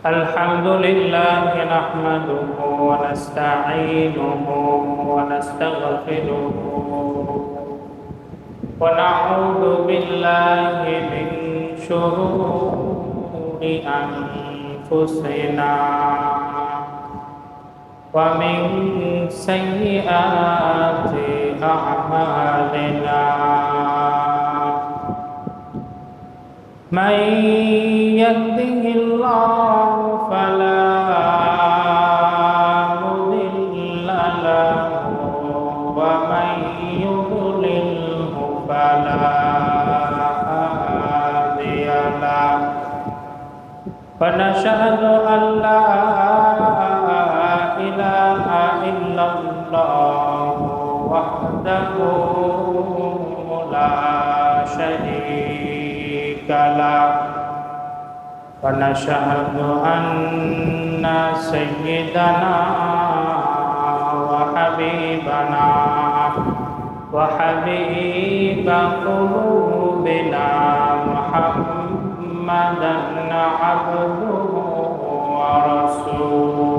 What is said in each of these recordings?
الحمد لله نحمده ونستعينه ونستغفره ونعوذ بالله من شرور أنفسنا ومن سيئات أعمالنا من يهده الله فلا مضل له ومن يضلله فلا هادي له ونشهد أن لا إله إلا الله وحده لا شريك له ونشهد أن سيدنا وحبيبنا وحبيب قلوبنا محمدا عبده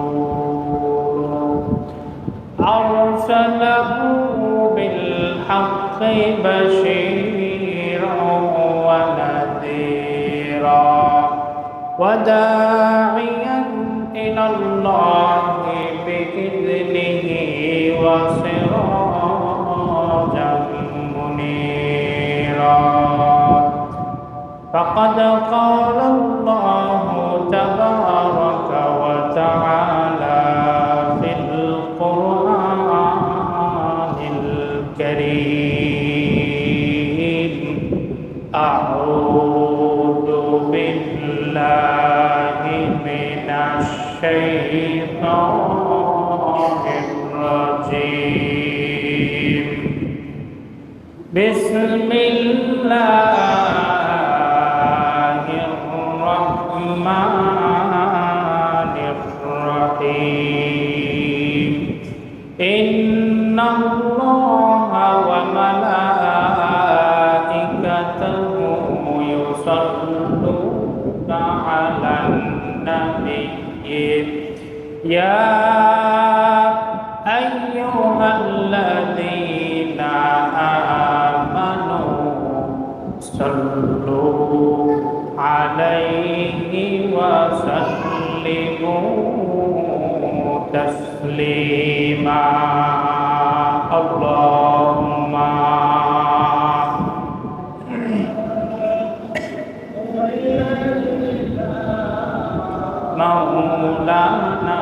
ورسوله أرسله بالحق بشيرا ونذيرا وداعيا إلى الله بإذنه وسراجا منيرا فقد قال الله تبارك وتعالى في القرآن الكريم أعوذ بالله من الشيطان الرجيم بسم الله الرحمن الرحيم إن الله وملائكته يصلون على النبي يا أيها الذين آمنوا صلوا عليه وسلموا تسليما اللهم مولانا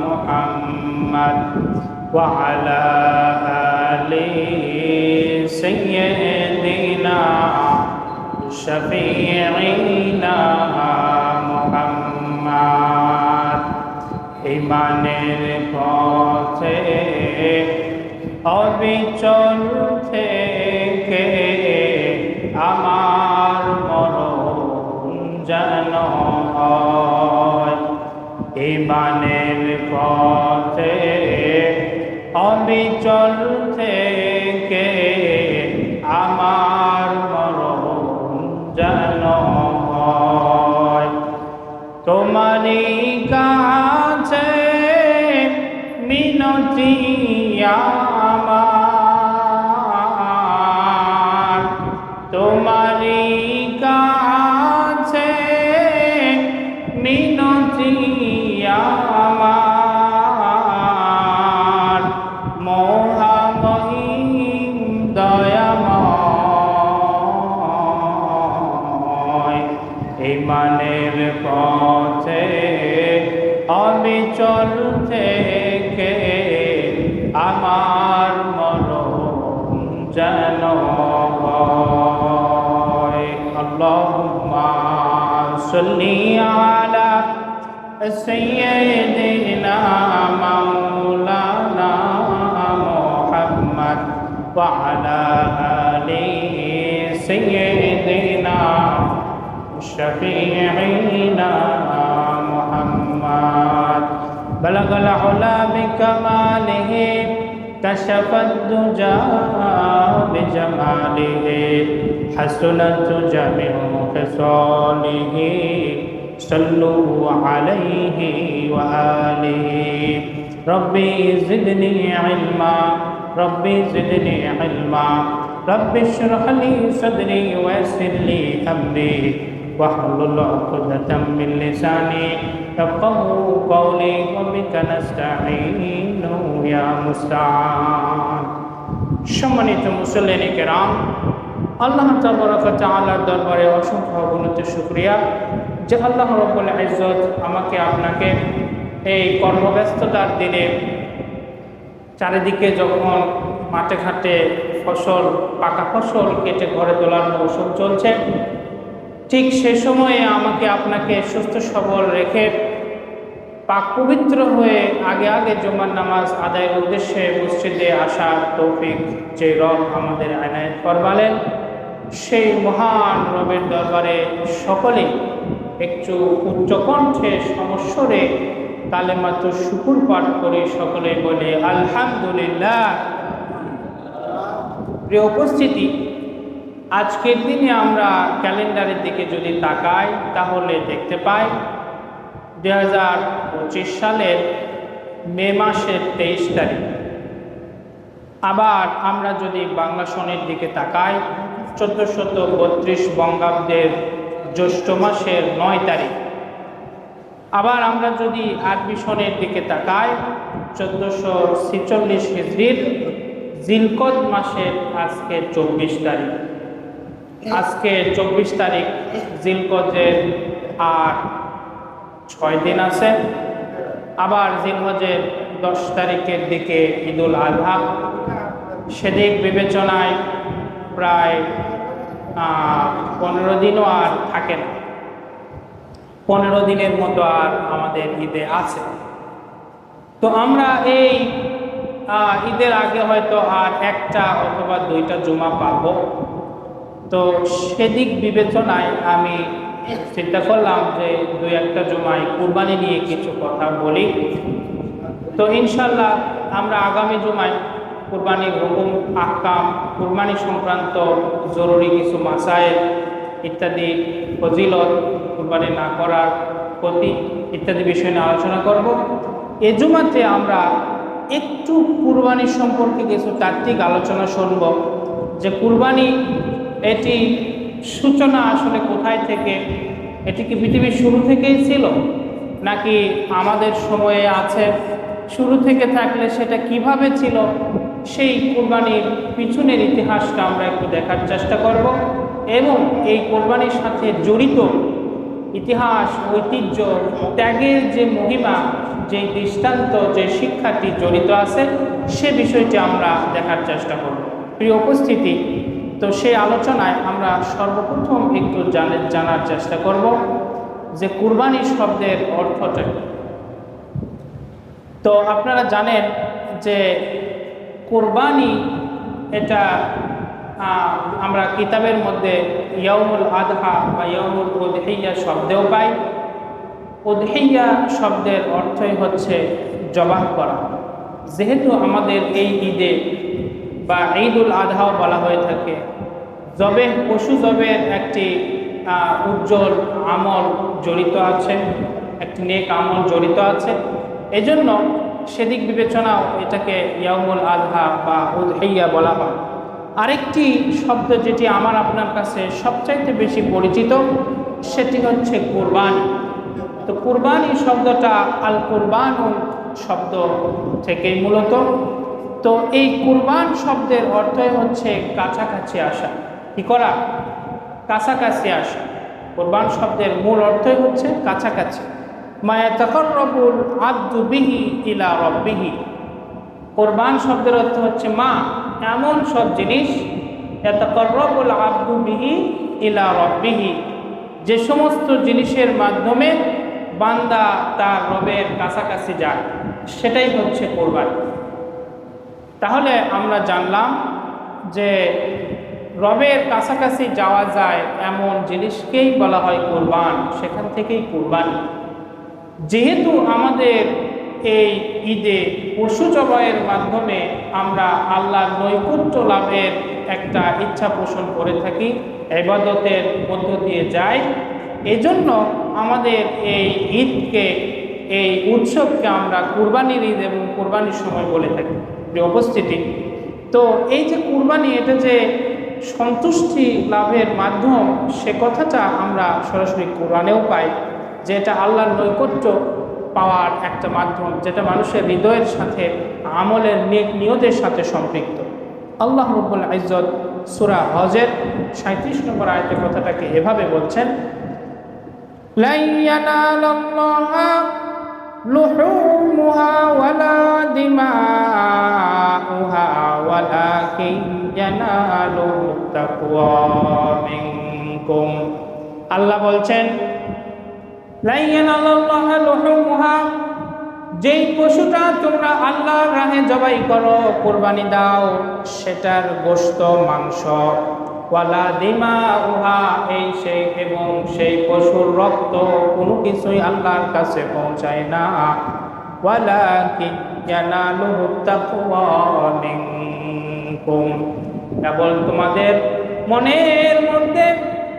محمد وعلى آل سيدنا شفيعنا محمد ইমানের পথে অবিচল থেকে আমার মরণ যেন হয় ইমানের পথে অবিচল থেকে আমার মরণ যেন হয় তোমারই কাছে মিনতি আমার তোমারই কাছে মিনতি আমার মহামহিম দয়াময় ইমানের পথে অবিচল থেকে আমার মরণ যেন হয় আল্লাহুম্মা সাল্লি আলা সাইয়্যিদিনা মাওলানা মুহাম্মদ ওয়া আলা আলি সাইয়্যিদিনা شفيعنا محمد بلغ العلا بكماله كشف الدجى بجماله حسنت جميع خصاله صلوا عليه وآله ربي زدني علما ربي زدني علما رب اشرح لي صدري ويسر لي أمري واحلل عقدة من لساني يفقهوا قولي وبك نستعين يا মুস্তাআন। সম্মানিত মুসল্লিনে কেরাম, আল্লাহ তাবারক ওয়া তাআলার দরবারে অসংখ্য অগণিত শুকরিয়া যে আল্লাহ রাব্বুল ইজ্জত আমাকে আপনাকে এই কর্মব্যস্ততার দিনে চারিদিকে যখন মাঠে ঘাটে ফসল পাকা ফসল কেটে ঘরে তোলার মৌসুম চলছে, ঠিক সে সময়ে আমাকে আপনাকে সুস্থ সবল রেখে পাক পবিত্র হয়ে আগে আগে জুমার নামাজ আদায়ের উদ্দেশ্যে মসজিদে আসার তৌফিক যে রব আমাদের আনায়েত ফরমালেন, সেই মহান রবের দরবারে সকলেই একটু উচ্চকণ্ঠে সমস্বরে কালেমাতু শুকুর পাঠ করে সকলে বলে আলহামদুলিল্লাহ। প্রিয় উপস্থিতি, আজকের দিনে আমরা ক্যালেন্ডারের দিকে যদি তাকাই তাহলে দেখতে পাই 2025 সালের মে মাসের 23 তারিখ। আবার আমরা যদি বাংলা সনের দিকে তাকাই 1432 বঙ্গাব্দের জ্যৈষ্ঠ মাসের 9 তারিখ। আবার আমরা যদি আরবি সনের দিকে তাকাই 1446 হিজরির জিলকদ মাসের আজকে 24 তারিখ। আজকে 24 তারিখ জিলকদের আর 6 দিন আছে। আবার জিলহজের 10 তারিখের দিকে ঈদুল আজহা, সেদিক বিবেচনায় প্রায় 15 দিনও আর থাকে না, 15 দিনের মতো আর আমাদের ঈদে আছে। তো আমরা এই ঈদের আগে হয়তো আর একটা অথবা 2টা জুমা পাব। তো সেদিক বিবেচনায় আমি চিন্তা করলাম যে 2-1টা জুমায় কুরবানি নিয়ে কিছু কথা বলি। তো ইনশাল্লাহ আমরা আগামী জুমায় কুরবানির হুকুম আহকাম, কুরবানি সংক্রান্ত জরুরি কিছু মাসায়েল ইত্যাদি, ফজিলত, কুরবানি না করার ক্ষতি ইত্যাদি বিষয় নিয়ে আলোচনা করব। এ জুমাতে আমরা একটু কুরবানি সম্পর্কে কিছু তাত্ত্বিক আলোচনা শুনব যে কুরবানি এটি সূচনা আসলে কোথায় থেকে, এটি কি পৃথিবীর শুরু থেকেই ছিল নাকি আমাদের সময়ে আছে? শুরু থেকে থাকলে সেটা কিভাবে ছিল, সেই কুরবানির পিছনের ইতিহাসটা আমরা একটু দেখার চেষ্টা করব এবং এই কুরবানির সাথে জড়িত ইতিহাস, ঐতিহ্য, ত্যাগের যে মহিমা, যে দৃষ্টান্ত, যে শিক্ষাটি জড়িত আছে সে বিষয়টি আমরা দেখার চেষ্টা করব। প্রিয় উপস্থিতি, তো সেই আলোচনায় আমরা সর্বপ্রথম একটু জানার চেষ্টা করব যে কুরবানি শব্দের অর্থটা। তো আপনারা জানেন যে কুরবানি এটা আমরা কিতাবের মধ্যে ইয়াউমুল আদহা বা ইয়াউমুল উদহিয়া শব্দেও পাই। উদহিয়া শব্দের অর্থই হচ্ছে জবাহ করা। যেহেতু আমাদের এই ঈদে বা ঈদুল আদহাও বলা হয়ে থাকে, জবেহ, পশু জবের একটি উজ্জ্বল আমল জড়িত আছে, একটি নেক আমল জড়িত আছে। এজন্য সেদিক বিবেচনাও এটাকে ইয়াউমুল আদহা বা উদহিয়া বলা হয়। আরেকটি শব্দ যেটি আমার আপনার কাছে সবচাইতে বেশি পরিচিত সেটি হচ্ছে কুরবানি। তো কুরবানি শব্দটা আল কুরবানু শব্দ থেকেই মূলত। তো এই কুরবান শব্দের অর্থই হচ্ছে কাছাকাছি আসা। কি করা? কাছাকাছি আসা। কুরবান শব্দের মূল অর্থই হচ্ছে কাছাকাছি। মা ইয়াতাকাররাবুল আবদু বিহি ইলা রাব্বিহি। কুরবান শব্দের অর্থ হচ্ছে মা, এমন সব জিনিস, ইয়াতাকাররাবুল আবদু বিহি ইলা রাব্বিহি, যে সমস্ত জিনিসের মাধ্যমে বান্দা তার রবের কাছাকাছি যায়, সেটাই হচ্ছে কুরবানি। তাহলে আমরা জানলাম যে রবের কাছাকাছি যাওয়া যায় এমন জিনিসকেই বলা হয় কুরবান, সেখান থেকেই কুরবানি। যেহেতু আমাদের এই ঈদে পশু জবাইয়ের মাধ্যমে আমরা আল্লাহর নৈকট্য লাভের একটা ইচ্ছা পোষণ করে থাকি, ইবাদতের মধ্য দিয়ে যাই। এজন্য আমাদের এই ঈদকে, এই উৎসবকে আমরা কুরবানির ঈদ এবং কুরবানির সময় বলে থাকি। যে উপস্থিতি, তো এই যে কুরবানি, এটা যে সন্তুষ্টি লাভের মাধ্যম, সে কথাটা আমরা সরাসরি কোরআনেও পাই, যে এটা আল্লাহর নৈকট্য পাওয়ার একটা মাধ্যম, যেটা মানুষের হৃদয়ের সাথে, আমলের নেক নিয়তের সাথে সম্পৃক্ত। আল্লাহ রাব্বুল ইজ্জত সূরা হজের 37 নম্বর আয়াতে কথাটাকে এভাবে বলছেন, লা ইয়ানালাল্লাহা লুহুমুহা ওয়ালা দিমাউহা ওয়ালাকিন ইয়ানালুহুত তাকওয়া মিনকুম। আল্লাহ বলছেন, লা ইয়ানালাল্লাহা লুহুমুহা, যেই পশুটা তোমরা আল্লাহর রাহে জবাই করো, কুরবানি দাও, সেটার গোশত, মাংস, ওয়ালা দিমাউহা, এই সেই এবং সেই পশুর রক্ত, কোনো কিছুই আল্লাহর কাছে পৌঁছায় না। ওয়ালাকিন ইয়ানালুহুত তাকওয়া মিনকুম, কেবল তোমাদের মনের মধ্যে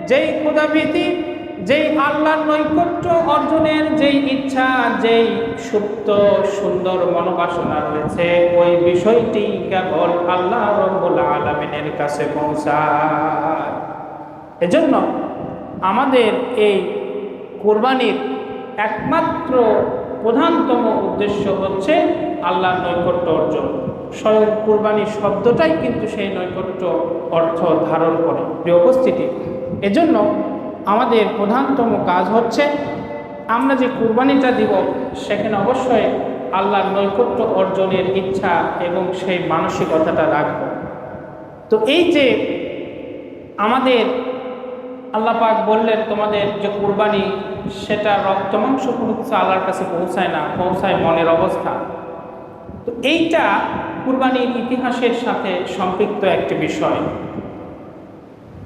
যেই খোদাভীতি, যেই আল্লাহর নৈকট্য অর্জনের যেই ইচ্ছা, যেই সুপ্ত সুন্দর মনোবাসনা রয়েছে, ওই বিষয়টি কেবল আল্লাহ রাব্বুল আলামিনের কাছে পৌঁছায়। এজন্য আমাদের এই কুরবানির একমাত্র প্রধানতম উদ্দেশ্য হচ্ছে আল্লাহর নৈকট্য অর্জন। স্বয়ং কুরবানি শব্দটাই কিন্তু সেই নৈকট্য অর্থ ধারণ করে। প্রিয় উপস্থিতি, এজন্য আমাদের প্রধানতম কাজ হচ্ছে, আমরা যে কুরবানিটা দিব, সেখানে অবশ্যই আল্লাহর নৈকট্য অর্জনের ইচ্ছা এবং সেই মানসিকতাটা রাখব। তো এই যে আমাদের আল্লাহ পাক বললেন, তোমাদের যে কুরবানি, সেটা রক্ত মাংস কোনো কিছু আল্লাহর কাছে পৌঁছায় না, পৌঁছায় মনের অবস্থা। তো এইটা কুরবানির ইতিহাসের সাথে সম্পৃক্ত একটি বিষয়।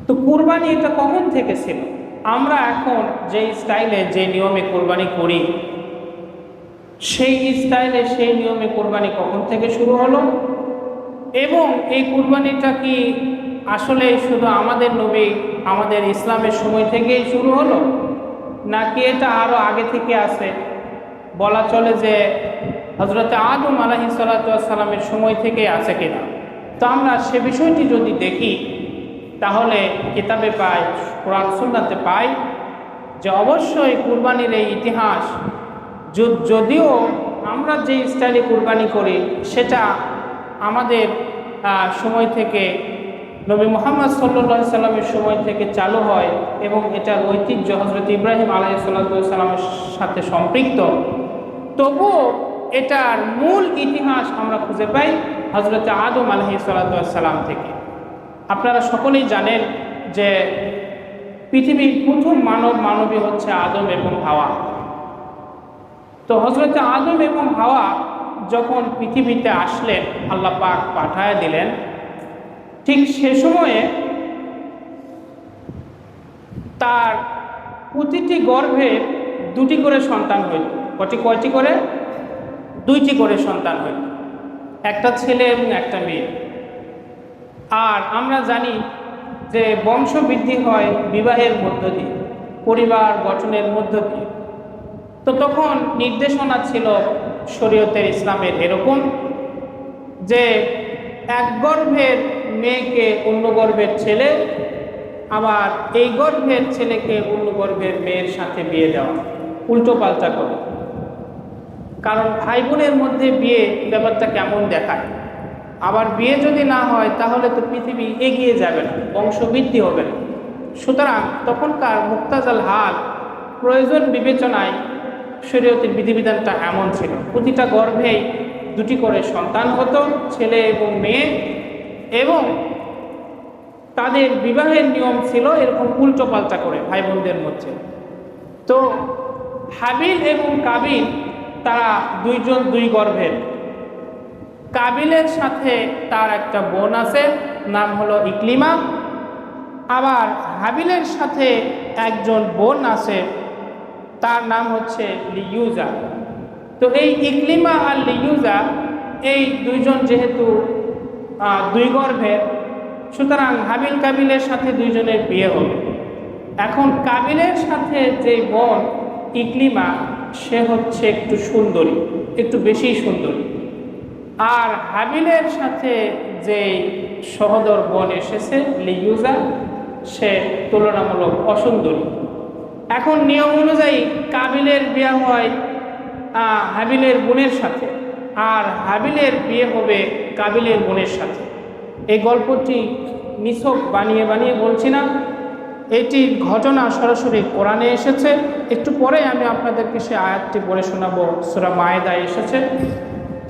তো কুরবানি এটা কখন থেকে ছিল? আমরা এখন যে স্টাইলে, যে নিয়মে কোরবানি করি, সেই স্টাইলে, সেই নিয়মে কোরবানি কখন থেকে শুরু হলো? এবং এই কুরবানিটা কি আসলে শুধু আমাদের নবী, আমাদের ইসলামের সময় থেকেই শুরু হলো, নাকি এটা আরও আগে থেকে আছে? বলা চলে যে হযরত আদম আলাইহিস সালাতু ওয়াস সালামের সময় থেকে আছে কিনা। তো আমরা সে বিষয়টি যদি দেখি, তাহলে কিতাবে পাই, কোরআন সুন্নাতে পাই, যে অবশ্যই কুরবানির এই ইতিহাস, যদিও আমরা যে স্টাইলে কুরবানি করি, সেটা আমাদের সময় থেকে, নবী মুহাম্মদ সাল্লাল্লাহু আলাইহি সাল্লামের সময় থেকে চালু হয়, এবং এটার ঐতিহ্য হযরত ইব্রাহিম আলাইহিস সালামের সাথে সম্পৃক্ত, তবুও এটার মূল ইতিহাস আমরা খুঁজে পাই হযরত আদম আলাইহিস সালাম থেকে। আপনারা সকলেই জানেন যে পৃথিবীর প্রথম মানবী হচ্ছে আদম এবং হাওয়া। তো হযরত আদম এবং হাওয়া যখন পৃথিবীতে আসলেন, আল্লাহ পাক পাঠায় দিলেন, ঠিক সে সময়ে তার প্রতিটি গর্ভে দুটি করে সন্তান হইল। কয়টি করে? দুইটি করে সন্তান হইল, একটা ছেলে এবং একটা মেয়ে। আর আমরা জানি যে বংশবৃদ্ধি হয় বিবাহের মধ্য দিয়ে, পরিবার গঠনের মধ্য দিয়ে। তো তখন নির্দেশনা ছিল শরীয়তের, ইসলামের এরকম যে এক গর্ভের মেয়েকে অন্য গর্ভের ছেলে, আবার এই গর্ভের ছেলেকে অন্য গর্ভের মেয়ের সাথে বিয়ে দেওয়া, উল্টো পাল্টা করে। কারণ ভাই বোনের মধ্যে বিয়ে ব্যাপারটা কেমন দেখায়, আবার বিয়ে যদি না হয় তাহলে তো পৃথিবী এগিয়ে যাবে না, বংশবৃদ্ধি হবে না। সুতরাং তখনকার মুক্তাজাল হাল, প্রয়োজন বিবেচনায় শরীয়তের বিধিবিধানটা এমন ছিল, প্রতিটা গর্ভেই দুটি করে সন্তান হতো, ছেলে এবং মেয়ে, এবং তাদের বিবাহের নিয়ম ছিল এরকম উল্টো পাল্টা করে ভাই বোনদের মধ্যে। তো হাবিল এবং কাবিল, তারা দুইজন দুই গর্ভের। কাবিলের সাথে তার একটা বোন আছে, নাম হলো ইকলিমা। আবার হাবিলের সাথে একজন বোন আছে, তার নাম হচ্ছে লিউজা। তো এই ইকলিমা আর লিউজা এই দুইজন যেহেতু দুই গর্ভের, সুতরাং হাবিল কাবিলের সাথে দুইজনের বিয়ে হবে। এখন কাবিলের সাথে যে বোন ইকলিমা, সে হচ্ছে একটু সুন্দরী, একটু বেশি সুন্দরী। আর হাবিলের সাথে যে সহোদর বোন এসেছে লিউজা, সে তুলনামূলক অসুন্দরী। এখন নিয়ম অনুযায়ী কাবিলের বিয়ে হয় হাবিলের বোনের সাথে, আর হাবিলের বিয়ে হবে কাবিলের বোনের সাথে। এই গল্পটি নিছক বানিয়ে বানিয়ে বলছি না, এটির ঘটনা সরাসরি কোরআনে এসেছে। একটু পরে আমি আপনাদেরকে সেই আয়াতটি পড়ে শোনাবো, সূরা মায়েদায় এসেছে।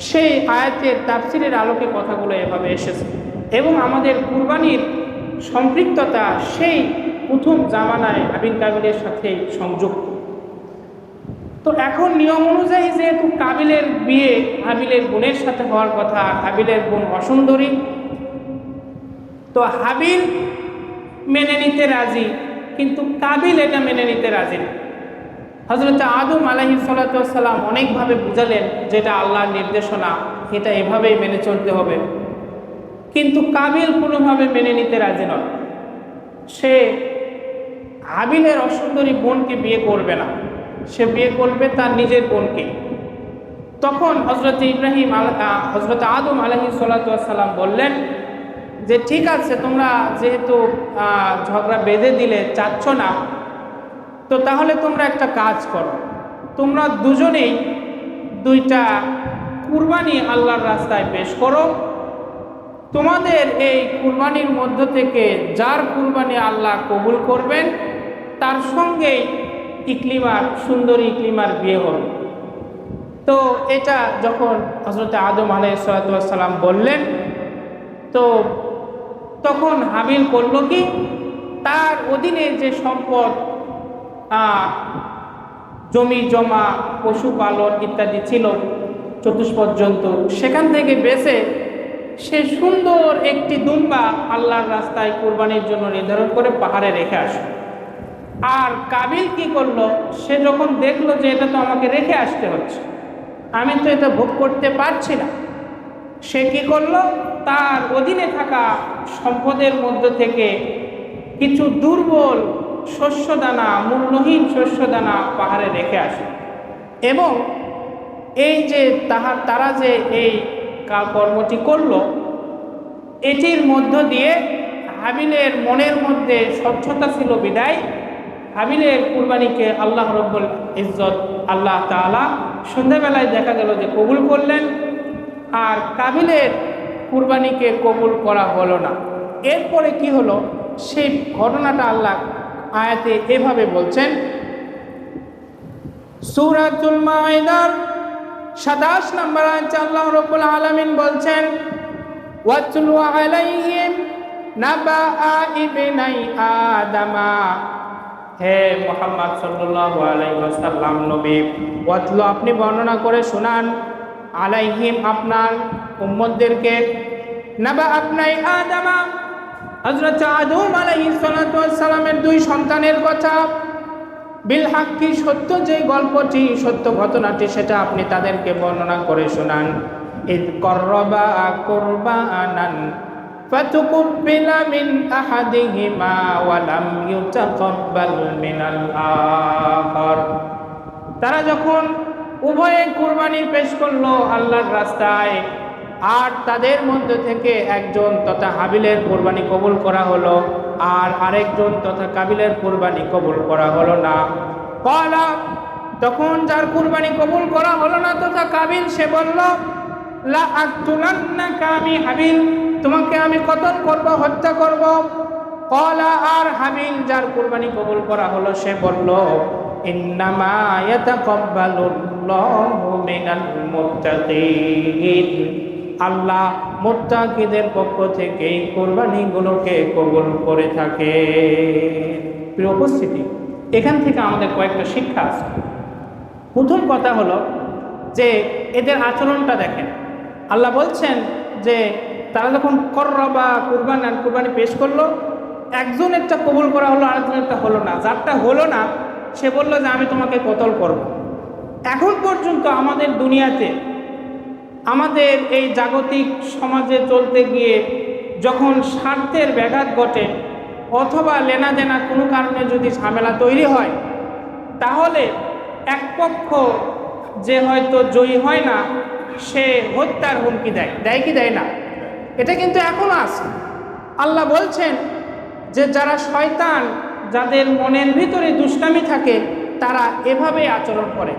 সেই আয়াতের তাফসীরের আলোকে কথাগুলো এভাবে এসেছে, এবং আমাদের কুরবানির সম্পৃক্ততা সেই প্রথম জামানায় হাবিল কাবিলের সাথে সংযুক্ত। তো এখন নিয়ম অনুযায়ী যেহেতু কাবিলের বিয়ে হাবিলের বোনের সাথে হওয়ার কথা, হাবিলের বোন অসুন্দরী, তো হাবিল মেনে নিতে রাজি, কিন্তু কাবিল এটা মেনে নিতে রাজি না। হযরত আদম আলাইহিস সালাতু ওয়াস সালাম অনেকভাবে বুঝালেন যেটা আল্লাহর নির্দেশনা, এটা এভাবেই মেনে চলতে হবে, কিন্তু কাবিল কোনোভাবে মেনে নিতে রাজি নয়। সে হাবিলের অসুন্দরী বোনকে বিয়ে করবে না, সে বিয়ে করবে তার নিজের বোনকে। তখন হযরত আদম আলাইহিস সালাতু ওয়াস সালাম বললেন যে ঠিক আছে, তোমরা যেহেতু ঝগড়া বেঁধে দিলে, চাচ্ছ না, তো তাহলে তোমরা একটা কাজ করো, তোমরা দুজনেই দুইটা কুরবানি আল্লাহর রাস্তায় পেশ করো। তোমাদের এই কুরবানির মধ্য থেকে যার কুরবানি আল্লাহ কবুল করবেন, তার সঙ্গেই সুন্দরী ইকলিমার বিয়ে হবে। তো এটা যখন হযরত আদম আলাইহিস সালাতু ওয়াস সালাম বললেন, তো তখন হাবিল করল কি, তার অধীনে যে সম্পদ, জমি জমা, পশুপালন ইত্যাদি ছিল চতুষ্পদ জন্তু, সেখান থেকে বেছে সে সুন্দর একটি দুম্বা আল্লাহর রাস্তায় কুরবানির জন্য নির্ধারণ করে পাহাড়ে রেখে আসে। আর কাবিল কি করলো, সে যখন দেখলো যে এটা তো আমাকে রেখে আসতে হচ্ছে, আমি তো এটা ভোগ করতে পারছি না, সে কি করলো, তার অধীনে থাকা সম্পদের মধ্য থেকে কিছু দুর্বল শস্যদানা, মূল্যহীন শস্যদানা পাহাড়ে রেখে আসে। এবং এই যে তারা যে এই কর্মটি করলো, এটির মধ্য দিয়ে হাবিলের মনের মধ্যে স্বচ্ছতা ছিল বিদায় হাবিলের কুরবানিকে আল্লাহ রব্বুল ইজ্জত আল্লাহ তাআলা সন্ধ্যাবেলায় দেখা গেল যে কবুল করলেন, আর কাবিলের কুরবানিকে কবুল করা হলো না। এরপরে কি হলো, সেই ঘটনাটা আল্লাহ আয়াতে এভাবে বলছেন, সূরাতুল মাইদার 27 নম্বর আয়াতে আল্লাহ রাব্বুল আলামিন বলছেন, ওয়াতলু আলাইহিম নাবাআ ইবনাই আদামা। হে মুহাম্মদ সাল্লাল্লাহু আলাইহি ওয়াসাল্লাম নবী, ওয়াতলু আপনি বর্ণনা করে শোনান, আলাইহিম আপনার উম্মতদেরকে, নাবা আপনাই আদামা হযরত আদম আলাইহিস সালাতু ওয়াস সালামের দুই সন্তানের কথা, বিল হাক্কি সত্য যে গল্পটি, সত্য ঘটনাটি, সেটা আপনি তাদেরকে বর্ণনা করে শোনান। ইদ করবা কুরবানান ফাতুকুব্বিলা মিন আহাদিহিমা ওয়া লাম ইউতাকাব্বাল মিনাল আখার। তারা যখন উভয়ে কুরবানি পেশ করলো আল্লাহর রাস্তায়, আর তাদের মধ্য থেকে একজন তথা হাবিলের কুরবানি কবুল করা হলো, আর আরেকজন তথা কাবিলের কুরবানি কবুল করা হলো না। ক্বালা, তখন যার কুরবানি কবুল করা হলো না তথা কাবিল, সে বলল, লা আকতুলান্নাকা, আমি হাবিল তোমাকে আমি কতল করব, হত্যা করব। ক্বালা, আর হাবিল যার কুরবানি কবুল করা হলো, সে বলল, ইন্নামা ইয়াতাকাব্বালুল্লাহু মিনাল মুত্তাকিন, আল্লাহ মুত্তাকিদের পক্ষ থেকে এই কুরবানিগুলোকে কবুল করে থাকে। প্রিয় উপস্থিতি, এখান থেকে আমাদের কয়েকটা শিক্ষা আছে। প্রথম কথা হলো যে এদের আচরণটা দেখেন। আল্লাহ বলছেন যে তারা যখন করবা কুরবানি পেশ করলো, একজনেরটা কবুল করা হলো, আরেকজনেরটা হলো না। যারটা হলো না সে বলল যে আমি তোমাকে কতল করব। এখন পর্যন্ত আমাদের দুনিয়াতে, আমাদের এই জাগতিক সমাজে চলতে গিয়ে যখন স্বার্থের ব্যাঘাত ঘটে অথবা লেনাদেনা কোনো কারণে যদি ঝামেলা তৈরি হয়, তাহলে এক পক্ষ যে হয়তো জয়ী হয় না, সে হত্যার হুমকি দেয়। দেয় কি দেয় না? এটা কিন্তু এখনো আছে। আল্লাহ বলছেন যে যারা শয়তান, যাদের মনের ভিতরে দুষ্টামি থাকে, তারা এভাবে আচরণ করে।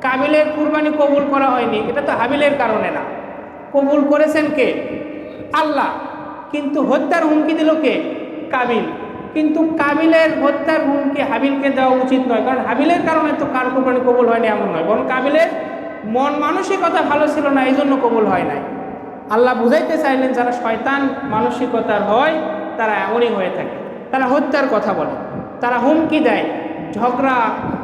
কাবিলের কুরবানি কবুল করা হয়নি, এটা তো হাবিলের কারণে না, কবুল করেছেন কে? আল্লাহ। কিন্তু হত্যার হুমকি দিল কে? কাবিল। কিন্তু কাবিলের হত্যার হুমকি হাবিলকে দেওয়া উচিত নয়, কারণ হাবিলের কারণে তো কার কুরবানি কবুল হয়নি এমন নয়, বরং কাবিলের মন মানসিকতা ভালো ছিল না, এই জন্য কবুল হয় নাই। আল্লাহ বুঝাইতে চাইলেন যারা শয়তান মানসিকতার হয় তারা এমনই হয়ে থাকে, তারা হত্যার কথা বলে, তারা হুমকি দেয়, ঝগড়া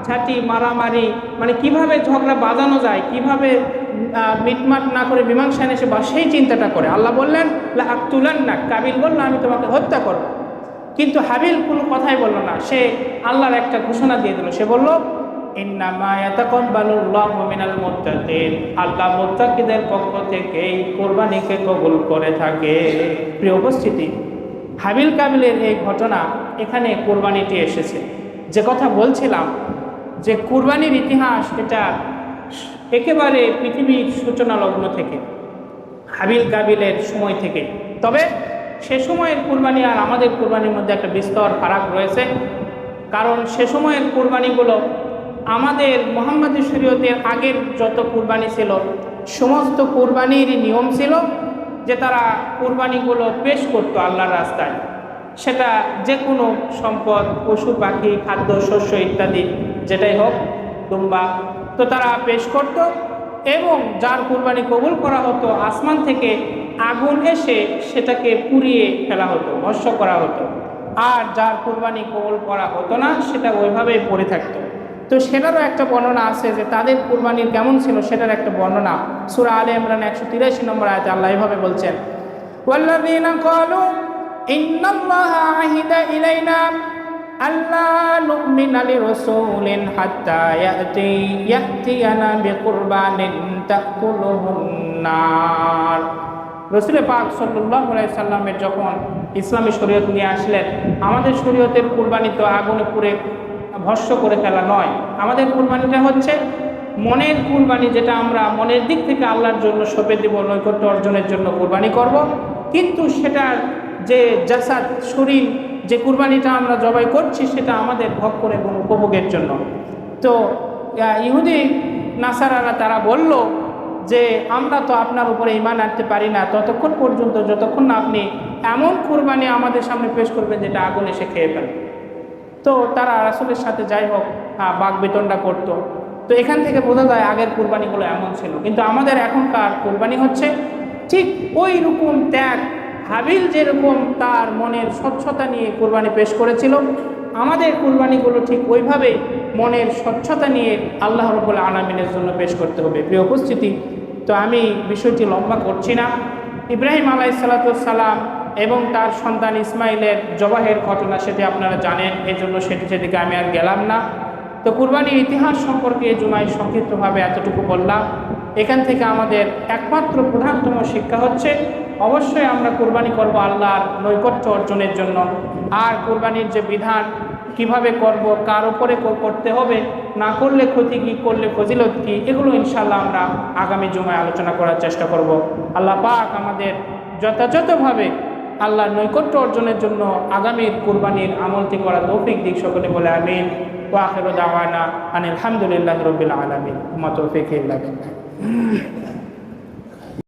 ঝাঁটি মারামারি, মানে কিভাবে ঝগড়া বাঁধানো যায়, কিভাবে মিটমাট না করে মীমাংসা এসে বা সেই চিন্তাটা করে। আল্লাহ বললেন তুলান না, কাবিল বলল আমি তোমাকে হত্যা করব। কিন্তু হাবিল কোনো কথাই বলল না, সে আল্লাহর একটা ঘোষণা দিয়ে দিল। সে বলল ইন্নামা ইয়াতাকাব্বালুল্লাহু মিনাল মুত্তাকিন, আল্লাহ মুত্তাকিদের পক্ষ থেকে এই কোরবানিকে কবুল করে থাকে। প্রিয় উপস্থিতি, হাবিল কাবিলের এই ঘটনা এখানে কোরবানিটি এসেছে। যে কথা বলছিলাম যে কুরবানির ইতিহাস এটা একেবারে পৃথিবীর সূচনা লগ্ন থেকে, হাবিল কাবিলের সময় থেকে। তবে সে সময়ের কুরবানি আর আমাদের কুরবানির মধ্যে একটা বিস্তর ফারাক রয়েছে, কারণ সে সময়ের কুরবানিগুলো আমাদের মুহাম্মদী শরীয়তের আগের যত কুরবানি ছিল সমস্ত কুরবানির নিয়ম ছিল যে তারা কুরবানিগুলো পেশ করতো আল্লাহর রাস্তায়। সেটা যে কোনো সম্পদ, পশু পাখি, খাদ্য শস্য ইত্যাদি যেটাই হোক, দুম্বা, তো তারা পেশ করত এবং যার কুরবানি কবুল করা হতো আসমান থেকে আগুন এসে সেটাকে পুড়িয়ে ফেলা হতো, ভস্ম করা হতো। আর যার কুরবানি কবুল করা হতো না সেটা ওইভাবেই পড়ে থাকতো। তো সেটারও একটা বর্ণনা আছে যে তাদের কুরবানির কেমন ছিল, সেটার একটা বর্ণনা সূরা আলে ইমরান 183 নম্বর আয়াতে আল্লাহ এভাবে বলছেন, ওয়াল্লাযীনা ক্বালু ইন্নাল্লাহা আহিদা ইলাইনা আল্লা নু'মিনা লিরাসূলিন হাত্তা ইয়াতিয়ানা বিকুরবানিন তাকুলুহুন নার। রাসূল পাক সাল্লাল্লাহু আলাইহি সাল্লামের যখন ইসলামী শরীয়ত নিয়ে আসলেন, আমাদের শরীয়তের কুরবানি তো আগুনে পুড়ে ভস্ম করে ফেলা নয়। আমাদের কুরবানিটা হচ্ছে মনের কুরবানি, যেটা আমরা মনের দিক থেকে আল্লাহর জন্য সঁপে দেব, নৈকট্য অর্জনের জন্য কুরবানি করব। কিন্তু সেটার যে জাসাদ, শরীর, যে কুরবানিটা আমরা জবাই করছি সেটা আমাদের ভোগ করে এবং উপভোগের জন্য। তো ইহুদি নাসারারা তারা বলল যে আমরা তো আপনার উপরে ঈমান আনতে পারি না ততক্ষণ পর্যন্ত যতক্ষণ না আপনি এমন কুরবানি আমাদের সামনে পেশ করবেন যেটা আগুন এসে খেয়ে ফেলে। তো তারা রাসূলের সাথে যাই হোক বাকবিতণ্ডা করতো। তো এখান থেকে বোঝা যায় আগের কুরবানিগুলো এমন ছিল। কিন্তু আমাদের এখনকার কুরবানি হচ্ছে ঠিক ওই রকম ত্যাগ, হাবিল যেরকম তার মনের স্বচ্ছতা নিয়ে কুরবানি পেশ করেছিল, আমাদের কুরবানিগুলো ঠিক ওইভাবে মনের স্বচ্ছতা নিয়ে আল্লাহ রাব্বুল আলামিনের জন্য পেশ করতে হবে। প্রিয় উপস্থিতি, তো আমি বিষয়টি লম্বা করছি না। ইব্রাহিম আলাইহিস সালাম এবং তার সন্তান ইসমাইলের জবাহের ঘটনা সেটি আপনারা জানেন, এই জন্য সেদিকে আমি আর গেলাম না। তো কুরবানির ইতিহাস সম্পর্কে জুমায় সংক্ষিপ্তভাবে এতটুকু বললাম। এখান থেকে আমাদের একমাত্র প্রধানতম শিক্ষা হচ্ছে অবশ্যই আমরা কুরবানি করব আল্লাহর নৈকট্য অর্জনের জন্য। আর কুরবানির যে বিধান কিভাবে করব, কার উপরে করতে হবে, না করলে ক্ষতি কী, করলে ফজিলত কী, এগুলো ইনশাআল্লাহ আমরা আগামী জুমায় আলোচনা করার চেষ্টা করব। আল্লাহ পাক আমাদের যথাযথভাবে আল্লাহর নৈকট্য অর্জনের জন্য আগামীর কুরবানির আমলটি করা তৌফিক দিক। সকলে বলে আমিন। ওয়া আখিরু দাওয়ানা আনিল হামদুলিল্লাহি রাব্বিল আলামিন। মা তৌফিক ইল্লা বিল্লাহ।